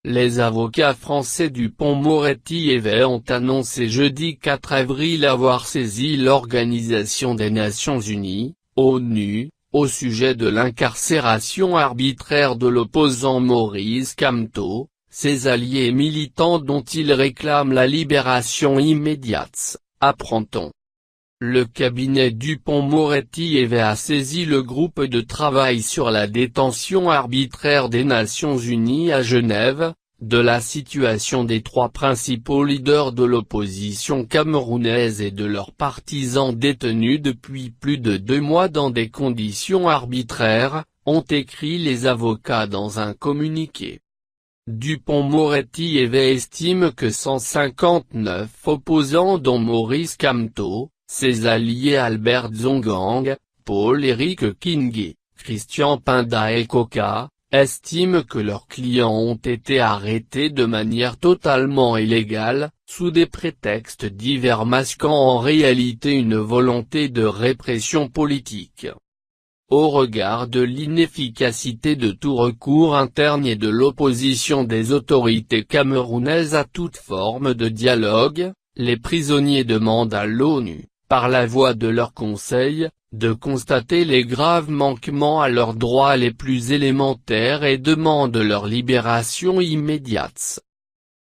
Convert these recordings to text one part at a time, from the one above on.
Les avocats français Dupond-Moretti et ont annoncé jeudi 4 avril avoir saisi l'Organisation des Nations Unies, ONU, au sujet de l'incarcération arbitraire de l'opposant Maurice Kamto, ses alliés militants dont ils réclament la libération immédiate, apprend-on. Le cabinet Dupond-Moretti a saisi le groupe de travail sur la détention arbitraire des Nations Unies à Genève, de la situation des trois principaux leaders de l'opposition camerounaise et de leurs partisans détenus depuis plus de 2 mois dans des conditions arbitraires, ont écrit les avocats dans un communiqué. Dupond-Moretti estime que 159 opposants dont Maurice Kamto, ses alliés Albert Dzongang, Paul-Éric Kingé, Christian Pinda et Coca, estiment que leurs clients ont été arrêtés de manière totalement illégale, sous des prétextes divers masquant en réalité une volonté de répression politique. Au regard de l'inefficacité de tout recours interne et de l'opposition des autorités camerounaises à toute forme de dialogue, les prisonniers demandent à l'ONU, par la voix de leur conseil, de constater les graves manquements à leurs droits les plus élémentaires et demandent leur libération immédiate.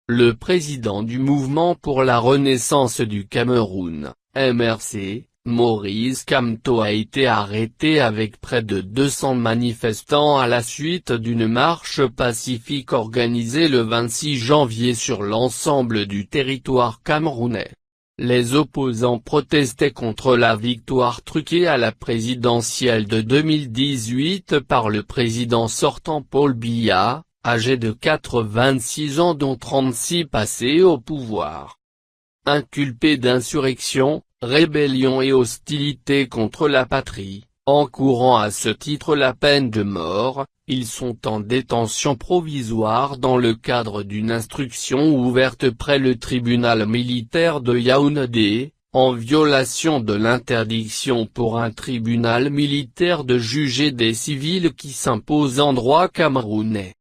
Le président du Mouvement pour la Renaissance du Cameroun, MRC, Maurice Kamto a été arrêté avec près de 200 manifestants à la suite d'une marche pacifique organisée le 26 janvier sur l'ensemble du territoire camerounais. Les opposants protestaient contre la victoire truquée à la présidentielle de 2018 par le président sortant Paul Biya, âgé de 86 ans dont 36 passés au pouvoir. Inculpés d'insurrection, rébellion et hostilité contre la patrie, encourant à ce titre la peine de mort, ils sont en détention provisoire dans le cadre d'une instruction ouverte près le tribunal militaire de Yaoundé, en violation de l'interdiction pour un tribunal militaire de juger des civils qui s'impose en droit camerounais.